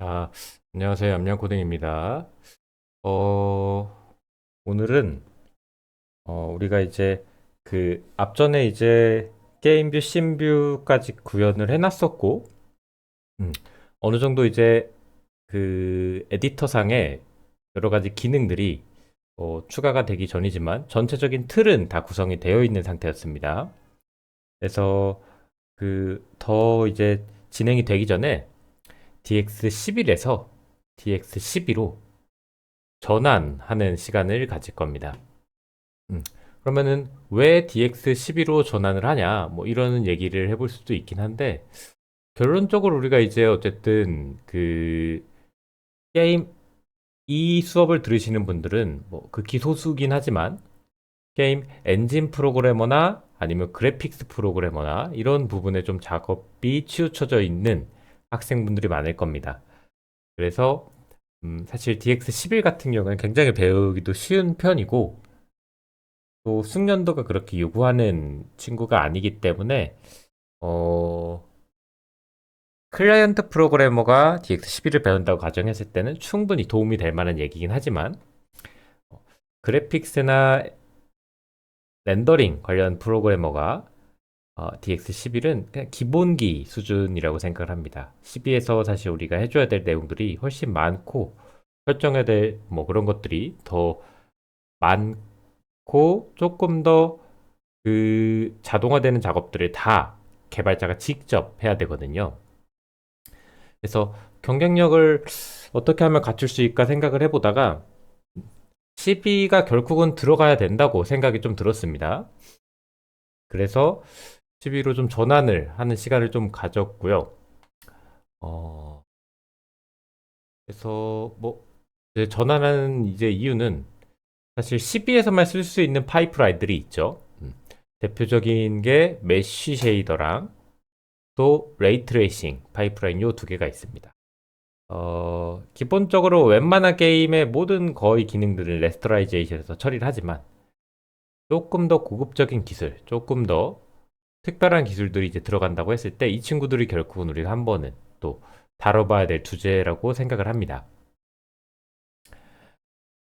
아, 안녕하세요. 암양코딩입니다. 오늘은 우리가 이제 앞전에 이제 게임뷰, 씬뷰까지 구현을 해놨었고, 음, 어느 정도 이제 에디터상에 여러 가지 기능들이 추가가 되기 전이지만 전체적인 틀은 다 구성이 되어 있는 상태였습니다. 그래서 더 이제 진행이 되기 전에 DX11에서 DX12로 전환하는 시간을 가질 겁니다. 음, 그러면은 왜 DX12로 전환을 하냐? 뭐 이런 얘기를 해볼 수도 있긴 한데 결론적으로 우리가 이제 어쨌든 게임 이 수업을 들으시는 분들은 뭐 극히 소수긴 하지만 게임 엔진 프로그래머나 아니면 그래픽스 프로그래머나 이런 부분에 좀 작업이 치우쳐져 있는 학생분들이 많을 겁니다. 그래서 사실 DX11 같은 경우는 굉장히 배우기도 쉬운 편이고 또 숙련도가 그렇게 요구하는 친구가 아니기 때문에 어, 클라이언트 프로그래머가 DX11을 배운다고 가정했을 때는 충분히 도움이 될 만한 얘기긴 하지만 어, 그래픽스나 렌더링 관련 프로그래머가 DX11은 그냥 기본기 수준이라고 생각을 합니다. 12에서 사실 우리가 해줘야 될 내용들이 훨씬 많고 설정해야 될 뭐 그런 것들이 더 많고 조금 더 자동화되는 작업들을 다 개발자가 직접 해야 되거든요. 그래서 경쟁력을 어떻게 하면 갖출 수 있을까 생각을 해보다가 CB가 결국은 들어가야 된다고 생각이 좀 들었습니다. 그래서 CB로 좀 전환을 하는 시간을 좀 가졌고요. 어, 그래서 뭐 이제 전환하는 이제 이유는 사실 CB에서만 쓸 수 있는 파이프라인들이 있죠. 대표적인 게 메쉬 쉐이더랑 또 레이트레이싱 파이프라인 요 두 개가 있습니다. 기본적으로 웬만한 게임의 모든 거의 기능들을 레스터라이제이션에서 처리를 하지만 조금 더 고급적인 기술, 조금 더 특별한 기술들이 이제 들어간다고 했을 때 이 친구들이 결국은 우리가 한 번은 또 다뤄봐야 될 주제라고 생각을 합니다.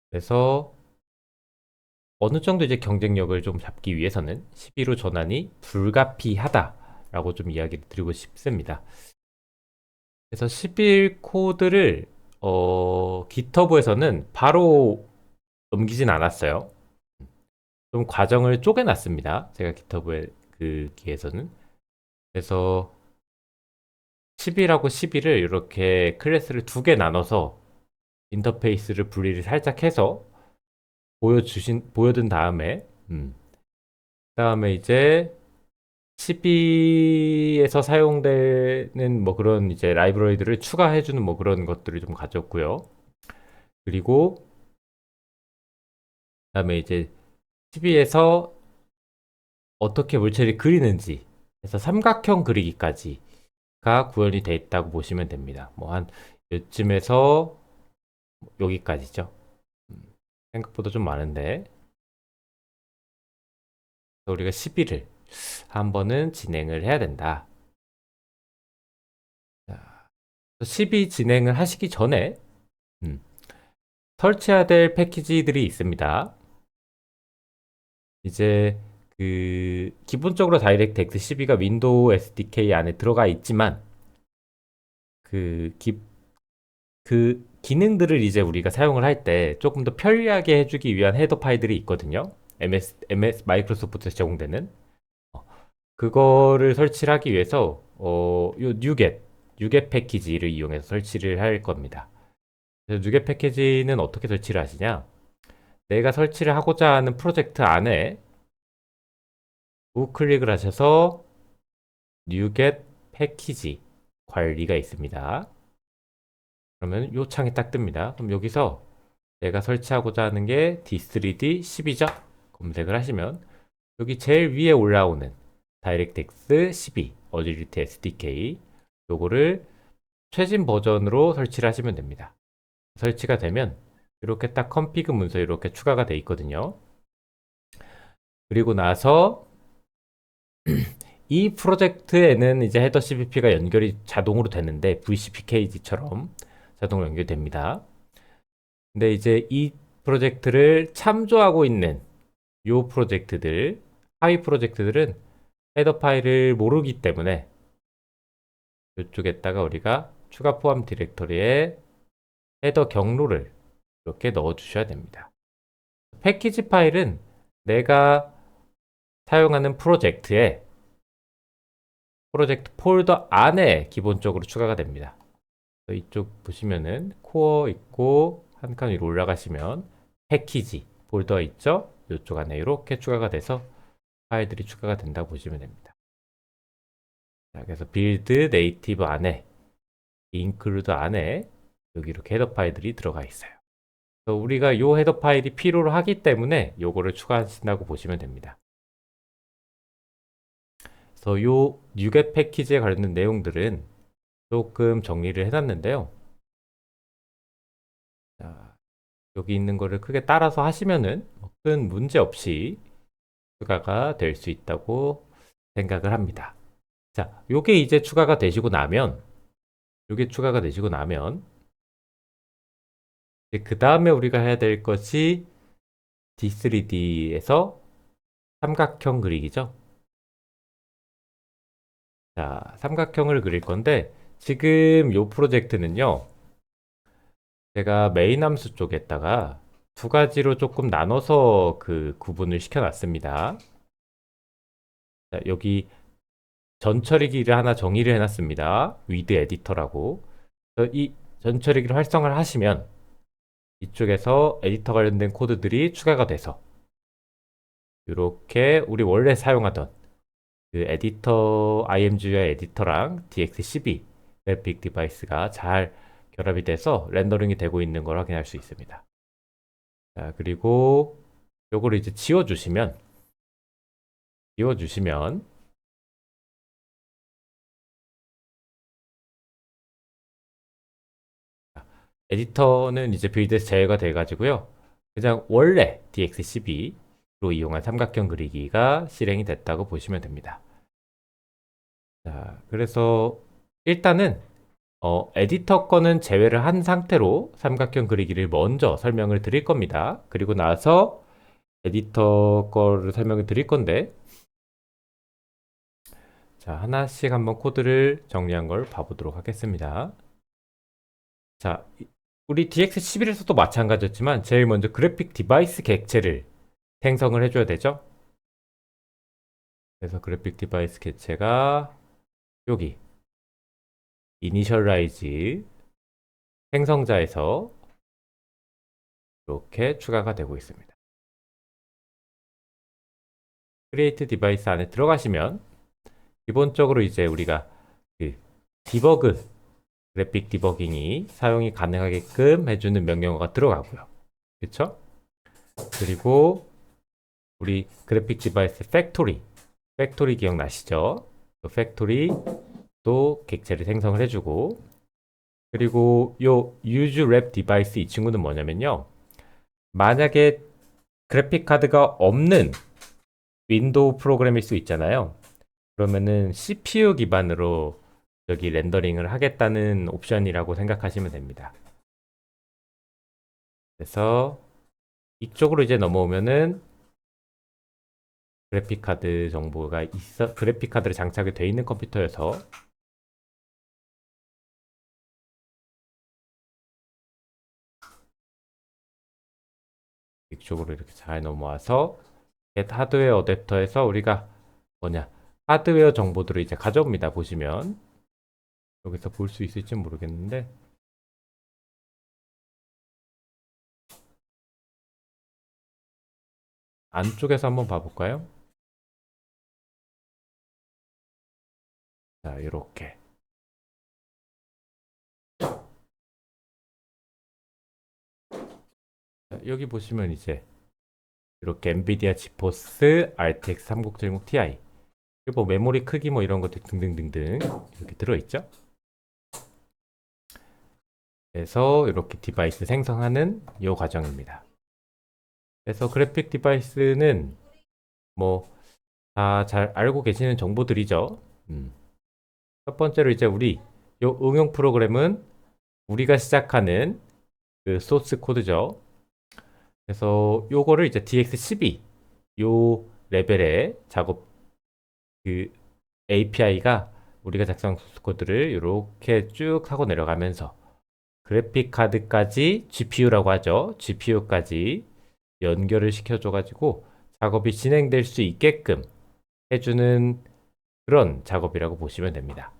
그래서 어느 정도 이제 경쟁력을 좀 잡기 위해서는 12로 전환이 불가피하다라고 좀 이야기를 드리고 싶습니다. 그래서 11 코드를 GitHub에서는 바로 넘기진 않았어요. 좀 과정을 쪼개놨습니다. 제가 GitHub에 기에서는. 그래서 10이라고 11을 이렇게 클래스를 두 개 나눠서 인터페이스를 분리를 살짝 해서 보여둔 다음에, 그다음에 이제 12에서 사용되는 뭐 그런 이제 라이브러리들을 추가해주는 뭐 그런 것들을 좀 가졌고요. 그리고 그다음에 이제 12에서 어떻게 물체를 그리는지 해서 삼각형 그리기까지가 구현이 돼 있다고 보시면 됩니다. 뭐 한 요쯤에서 여기까지죠. 생각보다 좀 많은데 우리가 12를 한 번은 진행을 해야 된다. 12 진행을 하시기 전에 음, 설치해야 될 패키지들이 있습니다. 이제 기본적으로 다이렉트 X 12가 윈도우 SDK 안에 들어가 있지만 그, 기, 그 기능들을 이제 우리가 사용을 할 때 조금 더 편리하게 해주기 위한 헤더 파일들이 있거든요. 마이크로소프트에서 제공되는 어, 그거를 설치를 하기 위해서 요 뉴겟 패키지를 이용해서 설치를 할 겁니다. 그래서 뉴겟 패키지는 어떻게 설치를 하시냐? 내가 설치를 하고자 하는 프로젝트 안에 우클릭을 하셔서 뉴겟 패키지 관리가 있습니다. 그러면 이 창이 딱 뜹니다. 그럼 여기서 내가 설치하고자 하는 게 D3D 12죠? 검색을 하시면 여기 제일 위에 올라오는 DirectX 12 어질리티 SDK 요거를 최신 버전으로 설치를 하시면 됩니다. 설치가 되면 이렇게 딱 컴피그 문서 이렇게 추가가 돼 있거든요. 그리고 나서 이 프로젝트에는 이제 헤더 CPP가 연결이 자동으로 되는데 VCPKG처럼 자동으로 연결됩니다. 근데 이제 이 프로젝트를 참조하고 있는 요 프로젝트들, 하위 프로젝트들은 헤더 파일을 모르기 때문에 이쪽에다가 우리가 추가 포함 디렉터리에 헤더 경로를 이렇게 넣어 주셔야 됩니다. 패키지 파일은 내가 사용하는 프로젝트에 프로젝트 폴더 안에 기본적으로 추가가 됩니다. 이쪽 보시면은 코어 있고 한 칸 위로 올라가시면 패키지 폴더 있죠? 이쪽 안에 이렇게 추가가 돼서 파일들이 추가가 된다고 보시면 됩니다. 자, 그래서 빌드 네이티브 안에 인클루드 안에 여기 이렇게 헤더 파일들이 들어가 있어요. 그래서 우리가 이 헤더 파일이 필요로 하기 때문에 요거를 추가하신다고 보시면 됩니다. 그래서 요 뉴겟 패키지에 관련된 내용들은 조금 정리를 해놨는데요. 자, 여기 있는 거를 크게 따라서 하시면은 큰 문제 없이 추가가 될 수 있다고 생각을 합니다. 자, 요게 이제 추가가 되시고 나면 요게 추가가 되시고 나면 그 다음에 우리가 해야 될 것이 D3D에서 삼각형 그리기죠. 자, 삼각형을 그릴 건데 지금 요 프로젝트는요. 제가 메인 함수 쪽에다가 두 가지로 조금 나눠서 그 구분을 시켜놨습니다. 자, 여기 전처리기를 하나 정의를 해놨습니다. with 에디터라고. 이 전처리기를 활성화를 하시면 이쪽에서 에디터 관련된 코드들이 추가가 돼서 이렇게 우리 원래 사용하던 그 에디터 IMGUI 에디터랑 DX12 그래픽 디바이스가 잘 결합이 돼서 렌더링이 되고 있는 걸 확인할 수 있습니다. 자, 그리고 요거를 이제 지워주시면 에디터는 이제 빌드에서 제외가 돼가지고요. 그냥 원래 DX12로 이용한 삼각형 그리기가 실행이 됐다고 보시면 됩니다. 자, 그래서 일단은 에디터 거는 제외를 한 상태로 삼각형 그리기를 먼저 설명을 드릴 겁니다. 그리고 나서 에디터 거를 설명을 드릴 건데 자, 하나씩 한번 코드를 정리한 걸 봐보도록 하겠습니다. 자, 우리 DX11에서도 마찬가지였지만 제일 먼저 그래픽 디바이스 객체를 생성을 해줘야 되죠. 그래서 그래픽 디바이스 객체가 여기 이니셜라이즈 생성자에서 이렇게 추가가 되고 있습니다. 크리에이트 디바이스 안에 들어가시면 기본적으로 이제 우리가 그 디버그 그래픽 디버깅이 사용이 가능하게끔 해주는 명령어가 들어가고요. 그렇죠? 그리고 우리 그래픽 디바이스 팩토리 기억나시죠? 그 팩토리도 객체를 생성을 해주고 그리고 요 use wrap device 이 친구는 뭐냐면요. 만약에 그래픽 카드가 없는 윈도우 프로그램일 수 있잖아요. 그러면은 CPU 기반으로 여기 렌더링을 하겠다는 옵션이라고 생각하시면 됩니다. 그래서 이쪽으로 이제 넘어오면은 그래픽 카드 정보가 그래픽 카드를 장착이 되어 있는 컴퓨터여서 이쪽으로 이렇게 잘 넘어와서 get 하드웨어 어댑터에서 우리가 하드웨어 정보들을 이제 가져옵니다. 보시면 여기서 볼 수 있을지 모르겠는데 안쪽에서 한번 봐볼까요? 자, 이렇게 여기 보시면 이제 이렇게 엔비디아 지포스 RTX 3070 Ti 그리고 메모리 크기 뭐 이런 것들 등등등등 이렇게 들어있죠. 그래서 이렇게 디바이스 생성하는 이 과정입니다. 그래서 그래픽 디바이스는 뭐 다 잘 알고 계시는 정보들이죠. 첫 번째로 이제 우리 이 응용 프로그램은 우리가 시작하는 그 소스 코드죠. 그래서 요거를 이제 DX12 요 레벨의 작업 그 API가 우리가 작성한 소스 코드를 이렇게 쭉 하고 내려가면서 그래픽 카드까지 GPU라고 하죠. GPU까지 연결을 시켜줘가지고 작업이 진행될 수 있게끔 해주는 그런 작업이라고 보시면 됩니다.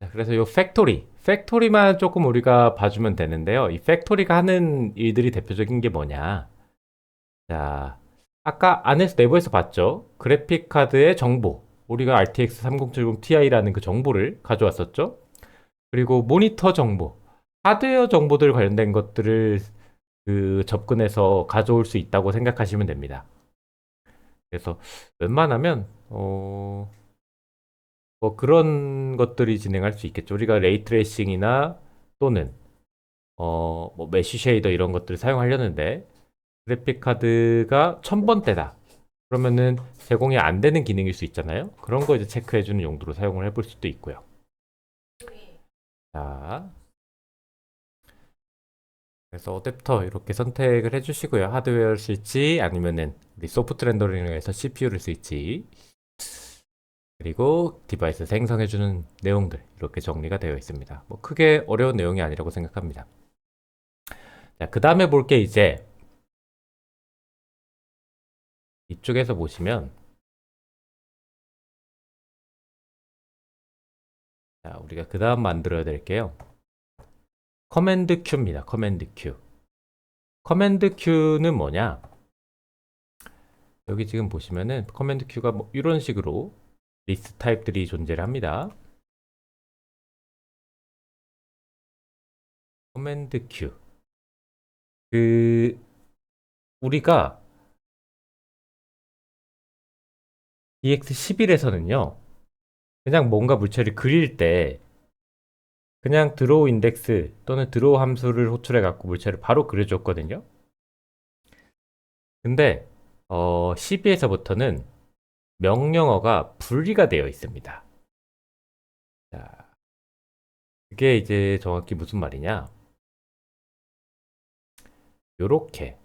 자, 그래서 이 팩토리만 조금 우리가 봐주면 되는데요. 이 팩토리가 하는 일들이 대표적인 게 뭐냐? 자, 아까 안에서 내부에서 봤죠? 그래픽 카드의 정보. 우리가 RTX 3070 Ti라는 그 정보를 가져왔었죠? 그리고 모니터 정보, 하드웨어 정보들 관련된 것들을 그 접근해서 가져올 수 있다고 생각하시면 됩니다. 그래서 웬만하면 뭐 그런 것들이 진행할 수 있겠죠. 우리가 레이트레이싱이나 또는 뭐 메쉬 쉐이더 이런 것들을 사용하려는데 그래픽 카드가 1000번대다. 그러면은 제공이 안 되는 기능일 수 있잖아요. 그런 거 이제 체크해주는 용도로 사용을 해볼 수도 있고요. 자, 그래서 어댑터 이렇게 선택을 해주시고요. 하드웨어를 쓸지 아니면은 우리 소프트 렌더링을 해서 CPU를 쓸지 그리고 디바이스 생성해주는 내용들 이렇게 정리가 되어 있습니다. 뭐 크게 어려운 내용이 아니라고 생각합니다. 자, 그 다음에 볼 게 이제 이쪽에서 보시면 자, 우리가 그 다음 만들어야 될 게요. 커맨드 큐입니다. 커맨드 큐. 커맨드 큐는 뭐냐? 여기 지금 보시면은 커맨드 큐가 뭐 이런 식으로 리스트 타입들이 존재를 합니다. 커맨드 큐. 그 우리가 EX11에서는요. 그냥 뭔가 물체를 그릴 때 그냥 드로우 인덱스 또는 드로우 함수를 호출해 갖고 물체를 바로 그려줬거든요. 근데 12에서부터는 명령어가 분리가 되어 있습니다. 자, 그게 이제 정확히 무슨 말이냐? 요렇게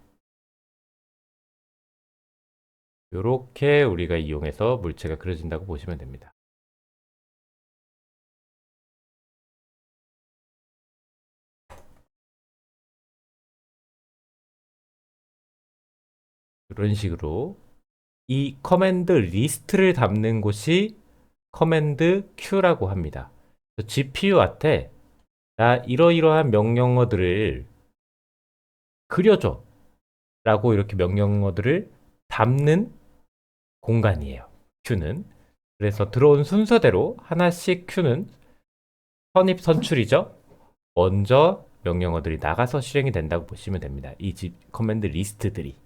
요렇게 우리가 이용해서 물체가 그려진다고 보시면 됩니다. 이런 식으로 이 커맨드 리스트를 담는 곳이 커맨드 Q라고 합니다. GPU한테 나 이러이러한 명령어들을 그려줘 라고 이렇게 명령어들을 담는 공간이에요. Q는. 그래서 들어온 순서대로 하나씩 Q는 선입 선출이죠. 먼저 명령어들이 나가서 실행이 된다고 보시면 됩니다. 이 커맨드 리스트들이.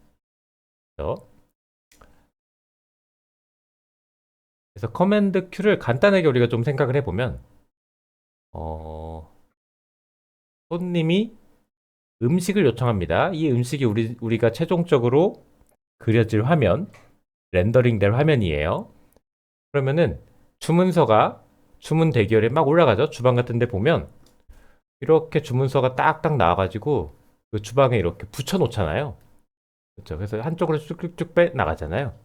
그래서 커맨드 Q를 간단하게 우리가 좀 생각을 해보면 손님이 음식을 요청합니다. 이 음식이 우리가 최종적으로 그려질 화면, 렌더링 될 화면이에요. 그러면은 주문서가 주문 대기열에 막 올라가죠. 주방 같은 데 보면 이렇게 주문서가 딱딱 나와가지고 그 주방에 이렇게 붙여 놓잖아요. 그렇죠. 그래서 한쪽으로 쭉쭉쭉 빼 나가잖아요.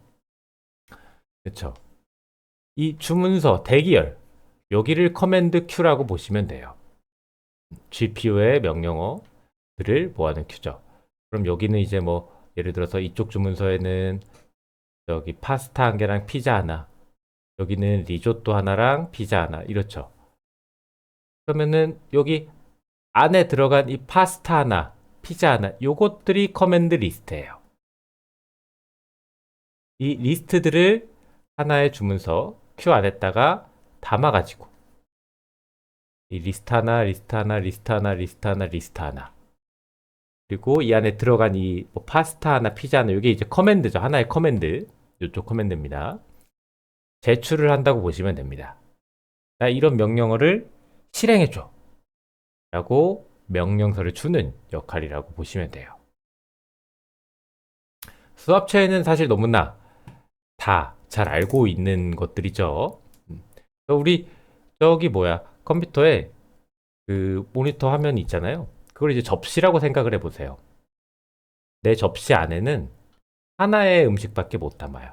그렇죠. 이 주문서 대기열 여기를 커맨드 Q라고 보시면 돼요. GPU의 명령어들을 모아놓은 큐죠. 그럼 여기는 이제 뭐 예를 들어서 이쪽 주문서에는 여기 파스타 한 개랑 피자 하나, 여기는 리조또 하나랑 피자 하나 이렇죠. 그러면은 여기 안에 들어간 이 파스타 하나, 피자 하나 요것들이 커맨드 리스트예요. 이 리스트들을 하나의 주문서 큐 안에다가 담아가지고 이 리스트 하나, 리스트 하나, 리스트 하나, 리스트 하나, 리스트 하나 그리고 이 안에 들어간 이뭐 파스타 하나, 피자 하나 이게 이제 커맨드죠. 하나의 커맨드 이쪽 커맨드입니다. 제출을 한다고 보시면 됩니다. 나 이런 명령어를 실행해줘 라고 명령서를 주는 역할이라고 보시면 돼요. 수합체에는 사실 너무나 다 잘 알고 있는 것들이죠. 우리 저기 뭐야 컴퓨터에 그 모니터 화면이 있잖아요. 그걸 이제 접시라고 생각을 해보세요. 내 접시 안에는 하나의 음식밖에 못 담아요.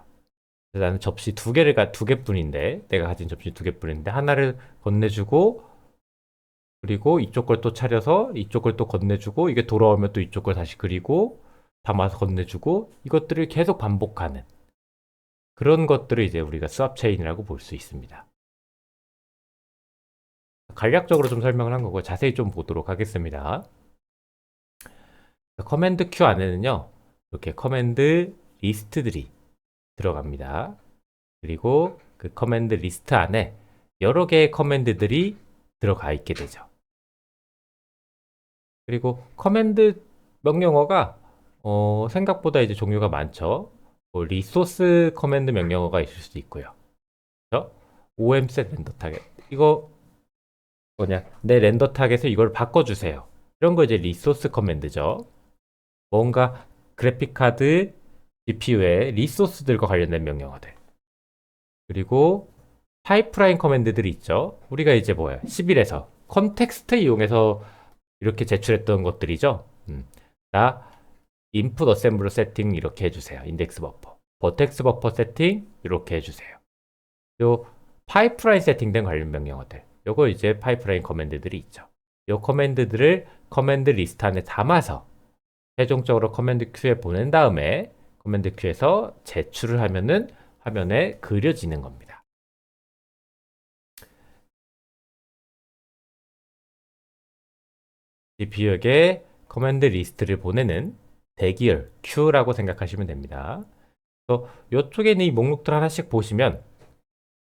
그래서 나는 접시 두 개뿐인데 내가 가진 접시 두 개뿐인데 하나를 건네주고 그리고 이쪽 걸 또 차려서 이쪽 걸 또 건네주고 이게 돌아오면 또 이쪽 걸 다시 그리고 담아서 건네주고 이것들을 계속 반복하는 그런 것들을 이제 우리가 스왑 체인이라고 볼 수 있습니다. 간략적으로 좀 설명을 한 거고 자세히 좀 보도록 하겠습니다. 커맨드 큐 안에는요 이렇게 커맨드 리스트들이 들어갑니다. 그리고 그 커맨드 리스트 안에 여러 개의 커맨드들이 들어가 있게 되죠. 그리고 커맨드 명령어가 생각보다 이제 종류가 많죠. 뭐 리소스 커맨드 명령어가 있을 수도 있고요. 그렇죠? omset 렌더 타겟 이거 뭐냐 내 렌더 타겟을 이걸 바꿔주세요. 이런 거 이제 리소스 커맨드죠. 뭔가 그래픽 카드 GPU의 리소스들과 관련된 명령어들. 그리고 파이프라인 커맨드들이 있죠. 우리가 이제 뭐야 11에서 컨텍스트 이용해서 이렇게 제출했던 것들이죠. 나 인풋 어셈블러 세팅 이렇게 해주세요. 인덱스 버퍼, 버텍스 버퍼 세팅 이렇게 해주세요. 요 파이프라인 세팅된 관련 명령어들. 요거 이제 파이프라인 커맨드들이 있죠. 요 커맨드들을 커맨드 리스트 안에 담아서 최종적으로 커맨드 큐에 보낸 다음에 커맨드 큐에서 제출을 하면은 화면에 그려지는 겁니다. GPU에게 커맨드 리스트를 보내는 대기열 Q라고 생각하시면 됩니다. 그래서 이쪽에 있는 이 목록들 하나씩 보시면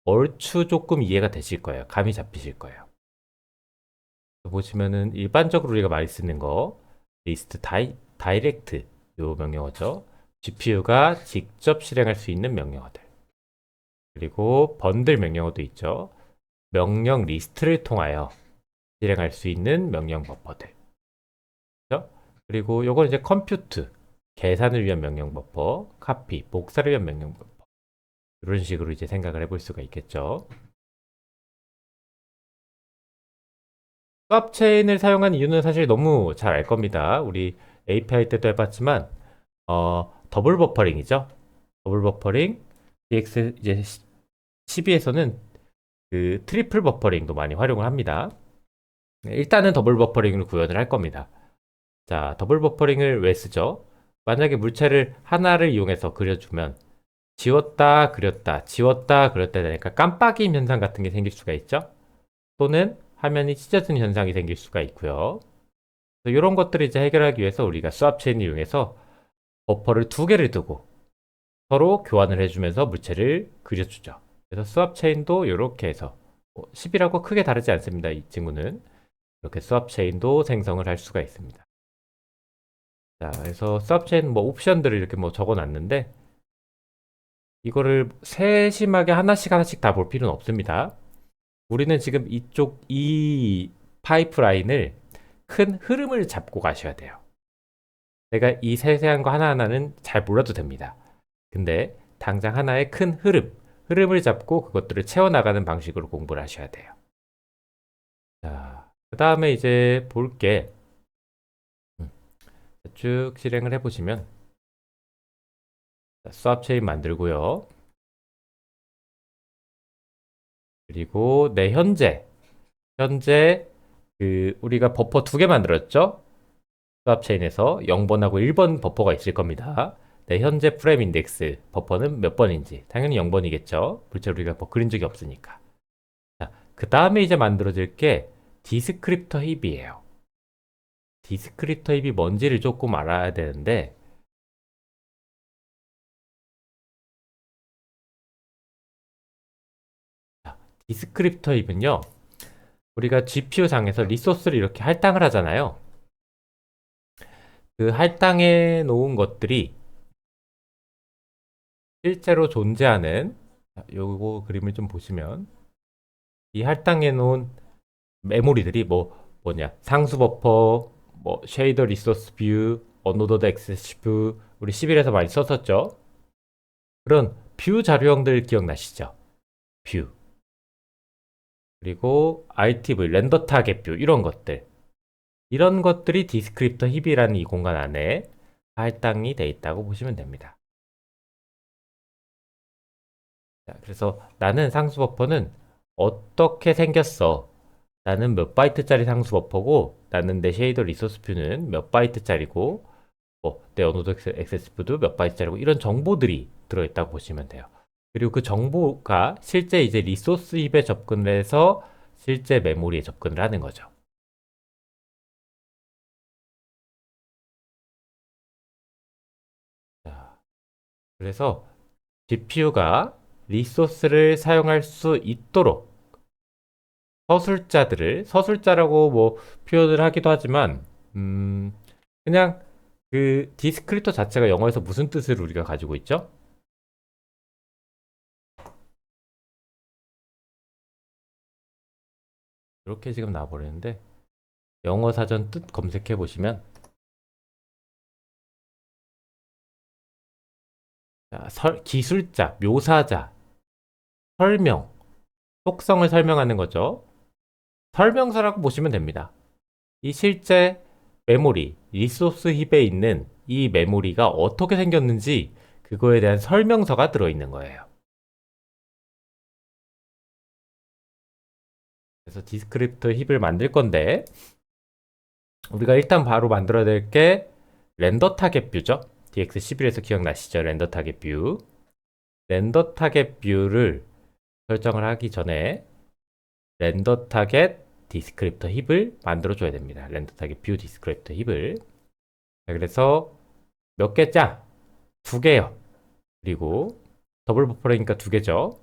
얼추 조금 이해가 되실 거예요. 감이 잡히실 거예요. 보시면은 일반적으로 우리가 많이 쓰는 거 리스트 다이렉트 요 명령어죠. GPU가 직접 실행할 수 있는 명령어들. 그리고 번들 명령어도 있죠. 명령 리스트를 통하여 실행할 수 있는 명령 버퍼들. 그렇죠? 그리고 요건 이제 컴퓨트, 계산을 위한 명령 버퍼, 카피, 복사를 위한 명령 버퍼. 이런 식으로 이제 생각을 해볼 수가 있겠죠. 수압 체인을 사용한 이유는 사실 너무 잘 알 겁니다. 우리 API 때도 해봤지만 더블 버퍼링이죠. 더블 버퍼링, DX 이제 12에서는 그 트리플 버퍼링도 많이 활용을 합니다. 일단은 더블 버퍼링으로 구현을 할 겁니다. 자, 더블 버퍼링을 왜 쓰죠? 만약에 물체를 하나를 이용해서 그려주면 지웠다 그렸다 지웠다 그렸다 되니까 깜빡임 현상 같은 게 생길 수가 있죠. 또는 화면이 찢어지는 현상이 생길 수가 있고요. 이런 것들을 이제 해결하기 위해서 우리가 스왑 체인을 이용해서 버퍼를 두 개를 두고 서로 교환을 해주면서 물체를 그려주죠. 그래서 스왑 체인도 이렇게 해서 10이라고 크게 다르지 않습니다. 이 친구는 이렇게 스왑 체인도 생성을 할 수가 있습니다. 자, 그래서 스왑 체인 뭐 옵션들을 이렇게 뭐 적어놨는데 이거를 세심하게 하나씩 하나씩 다 볼 필요는 없습니다. 우리는 지금 이 파이프라인을 큰 흐름을 잡고 가셔야 돼요. 내가 이 세세한 거 하나하나는 잘 몰라도 됩니다. 근데 당장 하나의 큰 흐름을 잡고 그것들을 채워나가는 방식으로 공부를 하셔야 돼요. 자, 그 다음에 이제 볼게 쭉 실행을 해보시면 스왑 체인 만들고요. 그리고 내 현재 그 우리가 버퍼 두 개 만들었죠? 스왑 체인에서 0번하고 1번 버퍼가 있을 겁니다. 내 현재 프레임 인덱스 버퍼는 몇 번인지 당연히 0번이겠죠. 물체 우리가 뭐 그린 적이 없으니까. 자, 그 다음에 이제 만들어질 게 디스크립터 힙이에요. 디스크립터 힙이 뭔지를 조금 알아야 되는데 디스크립터 힙은요. 우리가 GPU 상에서 리소스를 이렇게 할당을 하잖아요. 그 할당해 놓은 것들이 실제로 존재하는 요거 그림을 좀 보시면 이 할당해 놓은 메모리들이 뭐냐 상수 버퍼, 뭐 쉐이더 리소스 뷰, 언노더드 액세스 뷰 우리 11에서 많이 썼었죠. 그런 뷰 자료형들 기억나시죠? 뷰. 그리고 RTV, 렌더 타겟 뷰, 이런 것들. 이런 것들이 디스크립터 힙이라는 이 공간 안에 할당이 돼 있다고 보시면 됩니다. 자, 그래서 나는 상수 버퍼는 어떻게 생겼어? 나는 몇 바이트짜리 상수 버퍼고, 나는 내 쉐이더 리소스 뷰는 몇 바이트짜리고, 내 언어도 액세스 뷰도 몇 바이트짜리고, 이런 정보들이 들어있다고 보시면 돼요. 그리고 그 정보가 실제 이제 리소스 힙에 접근을 해서 실제 메모리에 접근을 하는 거죠. 자, 그래서 GPU가 리소스를 사용할 수 있도록 서술자라고 뭐 표현을 하기도 하지만, 그냥 그 디스크립터 자체가 영어에서 무슨 뜻을 우리가 가지고 있죠? 이렇게 지금 나와버리는데, 영어 사전 뜻 검색해 보시면, 기술자, 묘사자, 설명, 속성을 설명하는 거죠. 설명서라고 보시면 됩니다. 이 실제 메모리, 리소스 힙에 있는 이 메모리가 어떻게 생겼는지 그거에 대한 설명서가 들어있는 거예요. 그래서 디스크립터 힙을 만들 건데, 우리가 일단 바로 만들어야 될 게 렌더 타겟 뷰죠. DX11에서 기억나시죠? 렌더 타겟 뷰. 렌더 타겟 뷰를 설정을 하기 전에 렌더 타겟 디스크립터 힙을 만들어 줘야 됩니다. 렌더 타겟 뷰 디스크립터 힙을. 자, 그래서 몇 개짜? 두 개요. 그리고 더블 버퍼링이니까 두 개죠.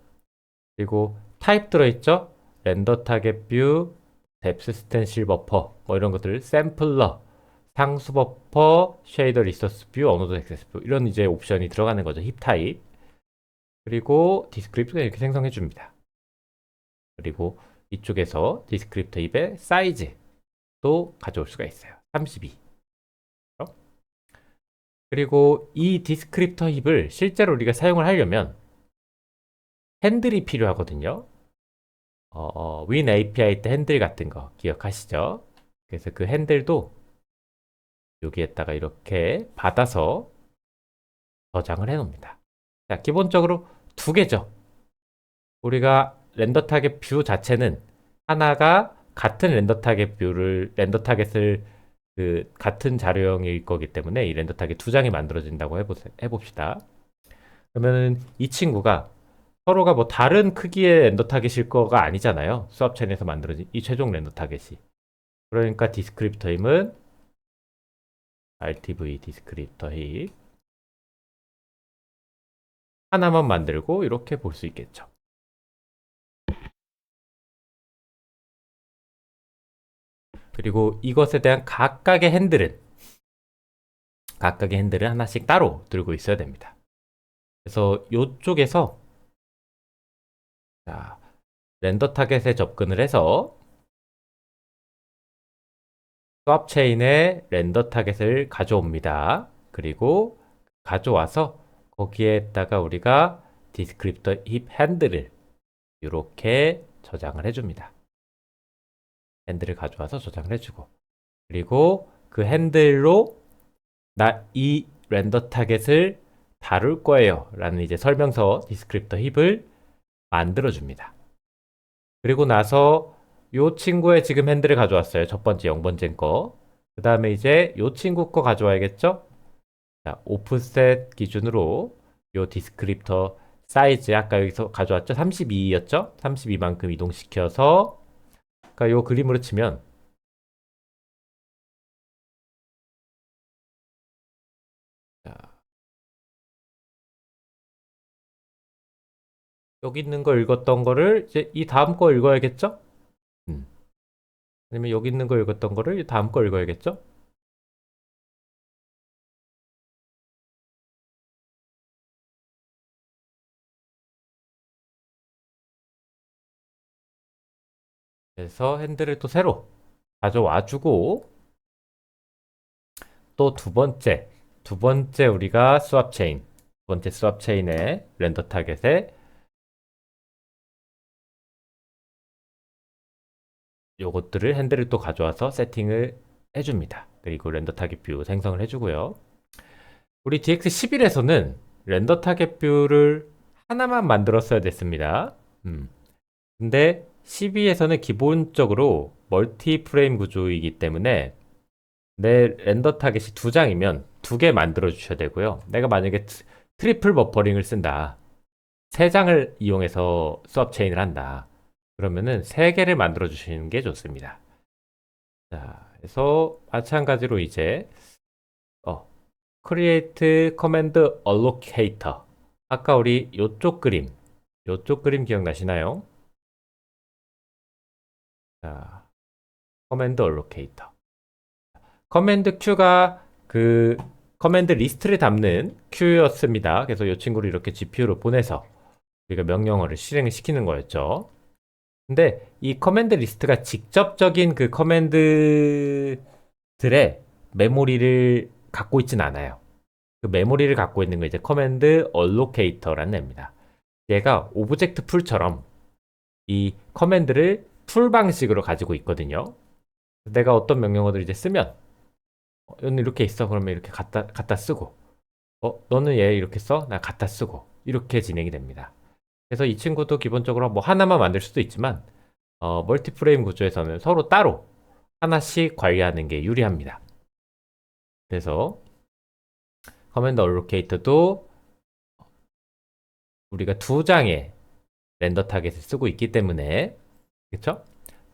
그리고 타입 들어있죠? 렌더 타겟 뷰, 뎁스 스텐실 버퍼, 뭐 이런 것들, 샘플러, 상수 버퍼, 쉐이더 리소스 뷰, 언어도 액세스 뷰, 이런 이제 옵션이 들어가는 거죠. 힙 타입. 그리고 디스크립트가 이렇게 생성해 줍니다. 그리고 이쪽에서 디스크립터 힙의 사이즈도 가져올 수가 있어요. 32. 그리고 이 디스크립터 힙을 실제로 우리가 사용을 하려면 핸들이 필요하거든요. 윈 API 때 핸들 같은 거 기억하시죠? 그래서 그 핸들도 여기에다가 이렇게 받아서 저장을 해 놓습니다. 자, 기본적으로 두 개죠. 우리가 렌더 타겟 뷰 자체는 하나가 같은 렌더 타겟을 그 같은 자료형일 거기 때문에 이 렌더 타겟 두 장이 만들어진다고 해봅시다. 그러면은 이 친구가 서로가 뭐 다른 크기의 렌더 타겟일 거가 아니잖아요. 수압 체인에서 만들어진 이 최종 렌더 타겟이. 그러니까 디스크립터 힘은 RTV 디스크립터 힘 하나만 만들고 이렇게 볼 수 있겠죠. 그리고 이것에 대한 각각의 핸들은 하나씩 따로 들고 있어야 됩니다. 그래서 이쪽에서 자, 렌더 타겟에 접근을 해서 수압 체인에 렌더 타겟을 가져옵니다. 그리고 가져와서 거기에다가 우리가 디스크립터 힙 핸들을 이렇게 저장을 해줍니다. 핸들을 가져와서 저장을 해주고 그리고 그 핸들로 나 이 렌더 타겟을 다룰 거예요 라는 이제 설명서 디스크립터 힙을 만들어 줍니다. 그리고 나서 이 친구의 지금 핸들을 가져왔어요. 첫 번째 0번째 거. 그 다음에 이제 이 친구 거 가져와야겠죠? 자, 오프셋 기준으로 이 디스크립터 사이즈 아까 여기서 가져왔죠? 32였죠? 32만큼 이동시켜서 그러니까 이 그림으로 치면 자, 여기 있는 거 읽었던 거를 이제 이 다음 거 읽어야겠죠? 음. 아니면 여기 있는 거 읽었던 거를 이 다음 거 읽어야겠죠? 그래서 핸들을 또 새로 가져와주고 또 두 번째 우리가 스왑 체인 번째 수압 체인의 렌더 타겟에 요것들을 핸들을 또 가져와서 세팅을 해줍니다. 그리고 렌더 타겟 뷰 생성을 해주고요. 우리 DX11에서는 렌더 타겟 뷰를 하나만 만들었어야 됐습니다. 근데 12에서는 기본적으로 멀티 프레임 구조이기 때문에 내 렌더 타겟이 두 장이면 두 개 만들어 주셔야 되고요. 내가 만약에 트리플 버퍼링을 쓴다. 세 장을 이용해서 수압 체인을 한다. 그러면은 세 개를 만들어 주시는 게 좋습니다. 자, 그래서 마찬가지로 이제 create command allocator. 아까 우리 요쪽 그림 기억나시나요? 자, command allocator. 커맨드 Q가 그 커맨드 리스트를 담는 Q였습니다. 그래서 이 친구를 이렇게 GPU로 보내서 우리가 명령어를 실행을 시키는 거였죠. 근데 이 커맨드 리스트가 직접적인 그 커맨드들의 메모리를 갖고 있진 않아요. 그 메모리를 갖고 있는 거 이제 커맨드 얼로케이터라는 애입니다. 얘가 오브젝트 풀처럼 이 커맨드를 풀 방식으로 가지고 있거든요. 내가 어떤 명령어들을 이제 쓰면 얘는 이렇게 있어. 그러면 이렇게 갖다 쓰고 너는 얘 이렇게 써? 나 갖다 쓰고 이렇게 진행이 됩니다. 그래서 이 친구도 기본적으로 뭐 하나만 만들 수도 있지만 멀티프레임 구조에서는 서로 따로 하나씩 관리하는 게 유리합니다. 그래서 커맨드 얼로케이터도 우리가 두 장의 렌더 타겟을 쓰고 있기 때문에 그렇죠?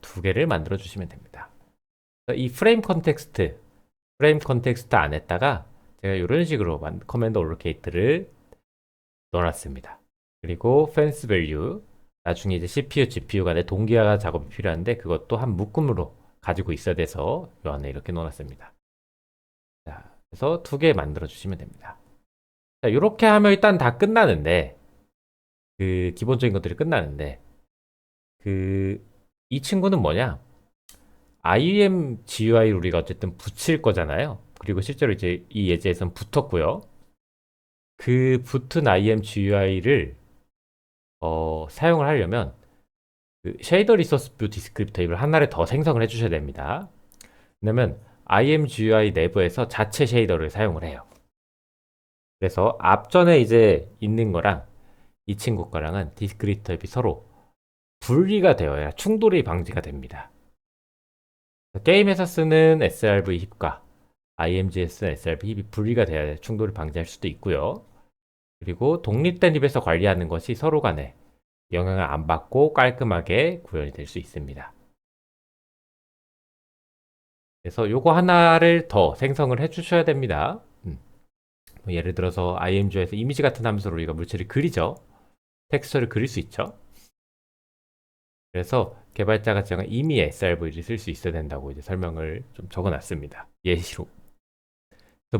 두 개를 만들어 주시면 됩니다. 이 프레임 컨텍스트 안에다가 제가 이런 식으로 커맨드 얼로케이터를 넣어놨습니다. 그리고 fence value 나중에 이제 CPU, GPU 간의 동기화 작업이 필요한데 그것도 한 묶음으로 가지고 있어야 돼서 이 안에 이렇게 넣어놨습니다. 자, 그래서 두 개 만들어 주시면 됩니다. 자, 이렇게 하면 일단 다 끝나는데 그 기본적인 것들이 끝나는데 그 이 친구는 뭐냐? IEM GUI를 우리가 어쨌든 붙일 거잖아요. 그리고 실제로 이제 이 예제에선 붙었고요. 그 붙은 IEM GUI를 사용을 하려면 그 쉐이더 리소스 뷰 디스크립터 입을 하나를 더 생성을 해주셔야 됩니다. 왜냐면 IMGUI 내부에서 자체 쉐이더를 사용을 해요. 그래서 앞전에 이제 있는 거랑 이 친구 거랑은 디스크립터 앱이 서로 분리가 되어야 충돌이 방지가 됩니다. 게임에서 쓰는 srv 힙과 IMG에 쓰는 srv 힙이 분리가 돼야 충돌을 방지할 수도 있고요. 그리고 독립된 힙에서 관리하는 것이 서로 간에 영향을 안 받고 깔끔하게 구현이 될 수 있습니다. 그래서 요거 하나를 더 생성을 해 주셔야 됩니다. 뭐 예를 들어서 IMG에서 이미지 같은 함수로 우리가 물체를 그리죠. 텍스처를 그릴 수 있죠. 그래서 개발자가 제가 이미 srv를 쓸 수 있어야 된다고 이제 설명을 좀 적어놨습니다. 예시로.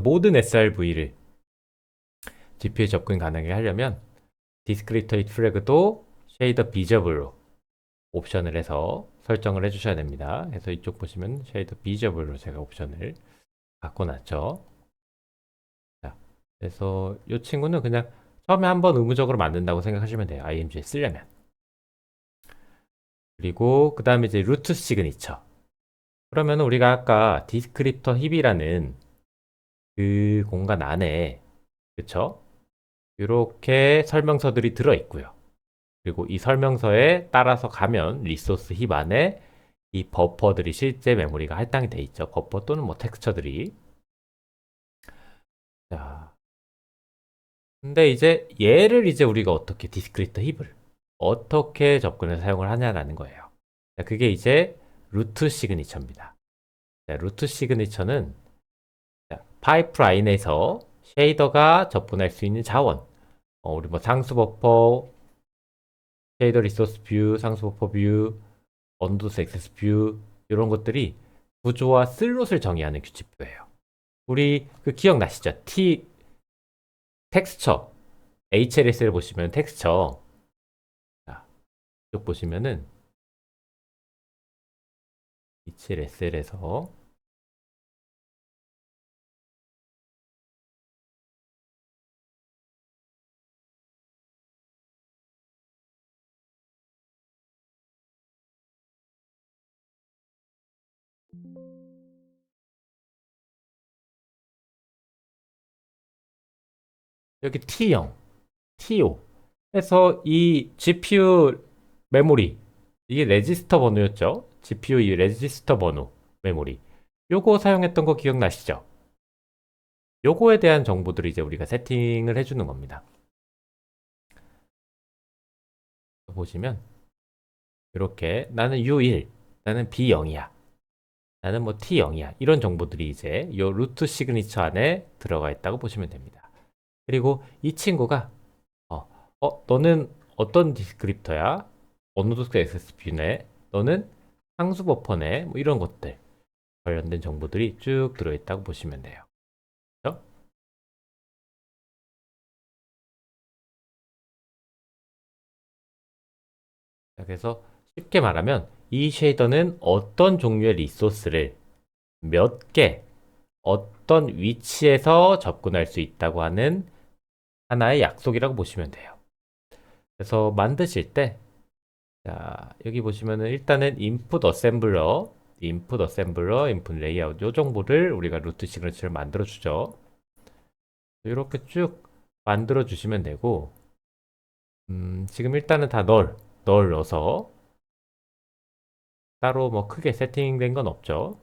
모든 srv를 GPU에 접근 가능하게 하려면 discrete flag도 shader visible로 옵션을 해서 설정을 해주셔야 됩니다. 그래서 이쪽 보시면 shader visible로 제가 옵션을 바꿔놨죠. 자, 그래서 이 친구는 그냥 처음에 한번 의무적으로 만든다고 생각하시면 돼요. IMG에 쓰려면. 그리고 그 다음에 이제 루트 시그니처. 그러면 우리가 아까 디스크립터 힙이라는 그 공간 안에 그쵸? 이렇게 설명서들이 들어있고요. 그리고 이 설명서에 따라서 가면 리소스 힙 안에 이 버퍼들이 실제 메모리가 할당이 돼 있죠. 버퍼 또는 뭐 텍스처들이. 자, 근데 이제 얘를 이제 우리가 어떻게 디스크립터 힙을 어떻게 접근해서 사용을 하냐라는 거예요. 자, 그게 이제 루트 시그니처입니다. 자, 루트 시그니처는 파이프라인에서 쉐이더가 접근할 수 있는 자원, 우리 뭐 상수 버퍼, 쉐이더 리소스 뷰, 상수 버퍼 뷰, 언더스 액세스 뷰 이런 것들이 구조와 슬롯을 정의하는 규칙표예요. 우리 그 기억나시죠? 텍스처 HLS를 보시면 텍스처 자, 이쪽 보시면은 HLSL에서 여기 T0, T5 해서 이 GPU 메모리, 이게 레지스터 번호였죠. GPU 이 레지스터 번호 메모리, 요거 사용했던 거 기억나시죠? 요거에 대한 정보들을 이제 우리가 세팅을 해주는 겁니다. 보시면 이렇게 나는 U1, 나는 B0이야, 나는 뭐 T0이야, 이런 정보들이 이제 요 루트 시그니처 안에 들어가 있다고 보시면 됩니다. 그리고 이 친구가 너는 어떤 디스크립터야? 어느 도스 SSB네? 너는 상수 버퍼네? 뭐 이런 것들 관련된 정보들이 쭉 들어있다고 보시면 돼요. 그렇죠? 그래서 쉽게 말하면 이 쉐이더는 어떤 종류의 리소스를 몇 개, 어떤 위치에서 접근할 수 있다고 하는 하나의 약속이라고 보시면 돼요. 그래서 만드실 때, 자, 여기 보시면은 일단은 인풋 어셈블러, 인풋 레이아웃, 요 정보를 우리가 루트 시그니처를 만들어 주죠. 이렇게 쭉 만들어 주시면 되고, 지금 일단은 다 넣어서 따로 뭐 크게 세팅된 건 없죠.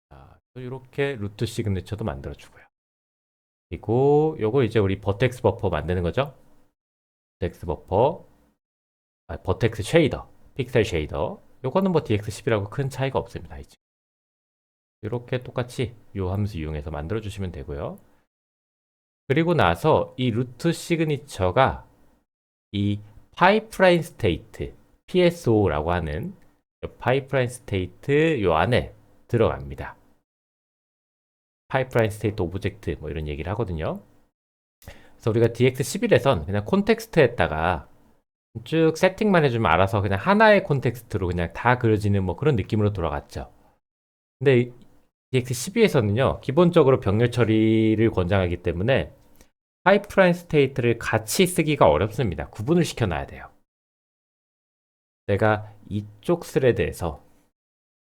자, 이렇게 루트 시그니처도 만들어 주고요. 그리고 요거 이제 우리 버텍스 버퍼 만드는 거죠. 버텍스 버퍼, 버텍스 쉐이더, 픽셀 쉐이더. 요거는 뭐 DX10이라고 큰 차이가 없습니다. 이제. 이렇게 똑같이 요 함수 이용해서 만들어 주시면 되고요. 그리고 나서 이 루트 시그니처가 이 파이프라인 스테이트, PSO라고 하는 파이프라인 스테이트 요 안에 들어갑니다. 파이프라인 스테이트 오브젝트 뭐 이런 얘기를 하거든요. 그래서 우리가 DX11에선 그냥 콘텍스트에다가 쭉 세팅만 해주면 알아서 그냥 하나의 콘텍스트로 그냥 다 그려지는 뭐 그런 느낌으로 돌아갔죠. 근데 DX12에서는요, 기본적으로 병렬 처리를 권장하기 때문에 파이프라인 스테이트를 같이 쓰기가 어렵습니다. 구분을 시켜놔야 돼요. 내가 이쪽 스레드에서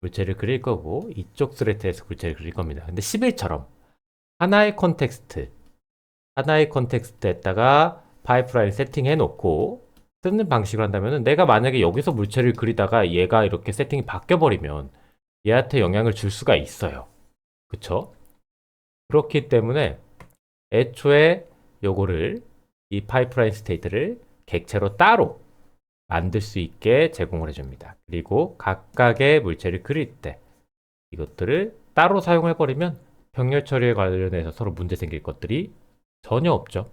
물체를 그릴 거고 이쪽 스레드에서 물체를 그릴 겁니다. 근데 11처럼 하나의 컨텍스트에다가 파이프라인 세팅해 놓고 쓰는 방식을 한다면 내가 만약에 여기서 물체를 그리다가 얘가 이렇게 세팅이 바뀌어 버리면 얘한테 영향을 줄 수가 있어요. 그쵸? 그렇기 때문에 애초에 요거를 이 파이프라인 스테이트를 객체로 따로 만들 수 있게 제공을 해줍니다. 그리고 각각의 물체를 그릴 때 이것들을 따로 사용해버리면 병렬 처리에 관련해서 서로 문제 생길 것들이 전혀 없죠.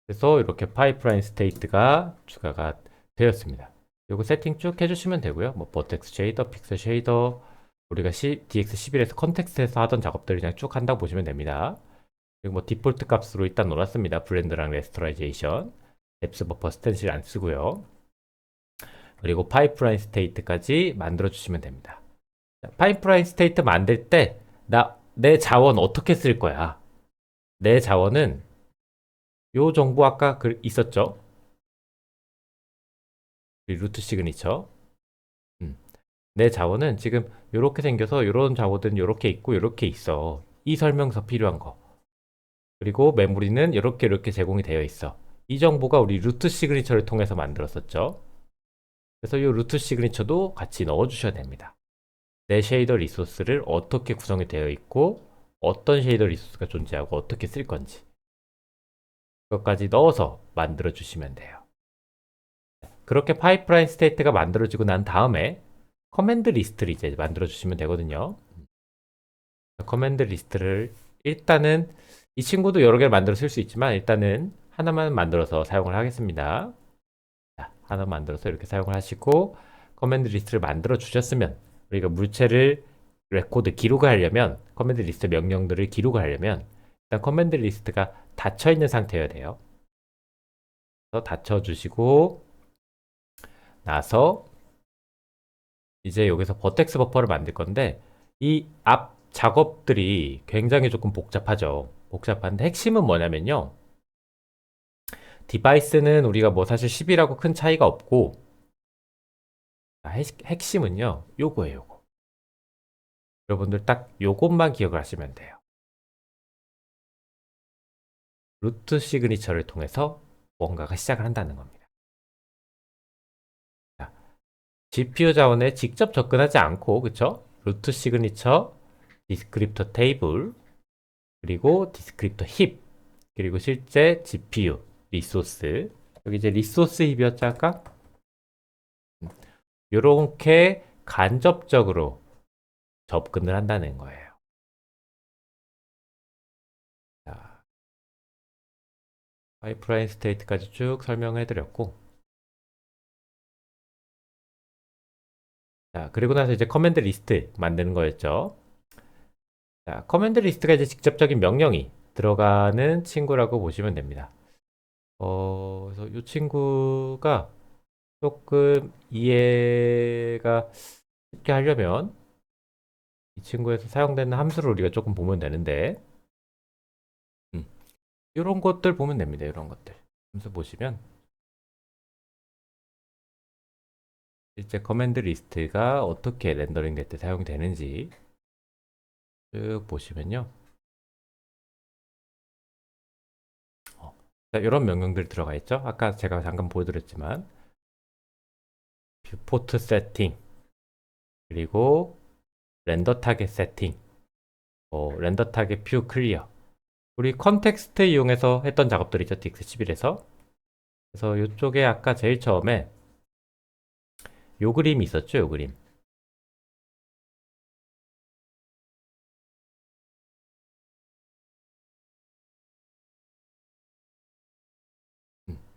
그래서 이렇게 파이프라인 스테이트가 추가가 되었습니다. 요거 세팅 쭉 해주시면 되고요. 뭐 버텍스 쉐이더, 픽셀 쉐이더, 우리가 DX11에서 컨텍스트에서 하던 작업들을 그냥 쭉 한다고 보시면 됩니다. 그리고 뭐 디폴트 값으로 일단 놓았습니다. 블렌드랑 레스토라이제이션, 뎁스 버퍼 스텐실 안 쓰고요. 그리고 파이프라인 스테이트까지 만들어 주시면 됩니다. 파이프라인 스테이트 만들 때 내 자원 어떻게 쓸 거야? 내 자원은 요 정보 아까 있었죠? 루트 시그니처. 내 자원은 지금 이렇게 생겨서 이런 자원은 이렇게 있고 이렇게 있어. 이 설명서 필요한 거. 그리고 메모리는 이렇게 제공이 되어 있어. 이 정보가 우리 루트 시그니처를 통해서 만들었었죠. 그래서 이 루트 시그니처도 같이 넣어주셔야 됩니다. 내 쉐이더 리소스를 어떻게 구성이 되어 있고 어떤 쉐이더 리소스가 존재하고 어떻게 쓸 건지 그것까지 넣어서 만들어 주시면 돼요. 그렇게 파이프라인 스테이트가 만들어지고 난 다음에 커맨드 리스트를 이제 만들어 주시면 되거든요. 커맨드 리스트를 일단은 이 친구도 여러 개를 만들어 쓸 수 있지만 일단은 하나만 만들어서 사용을 하겠습니다. 자, 하나 만들어서 이렇게 사용을 하시고 커맨드 리스트를 만들어 주셨으면 우리가 물체를 레코드 기록을 하려면 커맨드 리스트 명령들을 기록을 하려면 일단 커맨드 리스트가 닫혀 있는 상태여야 돼요. 그래서 닫혀 주시고 나서 이제 여기서 버텍스 버퍼를 만들 건데 이 앞 작업들이 굉장히 조금 복잡하죠. 복잡한데 핵심은 뭐냐면요. 디바이스는 우리가 뭐 사실 10이라고 큰 차이가 없고, 핵심은요, 요거예요, 요거. 여러분들 딱 요것만 기억을 하시면 돼요. 루트 시그니처를 통해서 뭔가가 시작을 한다는 겁니다. 자, GPU 자원에 직접 접근하지 않고, 그쵸? 루트 시그니처, 디스크립터 테이블, 그리고 디스크립터 힙, 그리고 실제 GPU, 리소스. 여기 이제 리소스 힙이었죠, 아까? 요렇게 간접적으로 접근을 한다는 거예요. 자, 파이프라인 스테이트까지 쭉 설명해 드렸고, 자, 그리고 나서 이제 커맨드 리스트 만드는 거였죠. 자, 커맨드 리스트가 이제 직접적인 명령이 들어가는 친구라고 보시면 됩니다. 그래서 이 친구가 조금 이해가 쉽게 하려면 이 친구에서 사용되는 함수를 우리가 조금 보면 되는데, 이런 것들 보면 됩니다. 이런 것들. 함수 보시면 실제 커맨드 리스트가 어떻게 렌더링 될 때 사용되는지 쭉 보시면요. 자, 이런 명령들 들어가 있죠. 아까 제가 잠깐 보여드렸지만 뷰포트 세팅, 그리고 렌더 타겟 세팅, 렌더 타겟 뷰 클리어. 우리 컨텍스트 이용해서 했던 작업들이죠. 딕스11에서. 그래서 이쪽에 아까 제일 처음에 요 그림이 있었죠. 요 그림.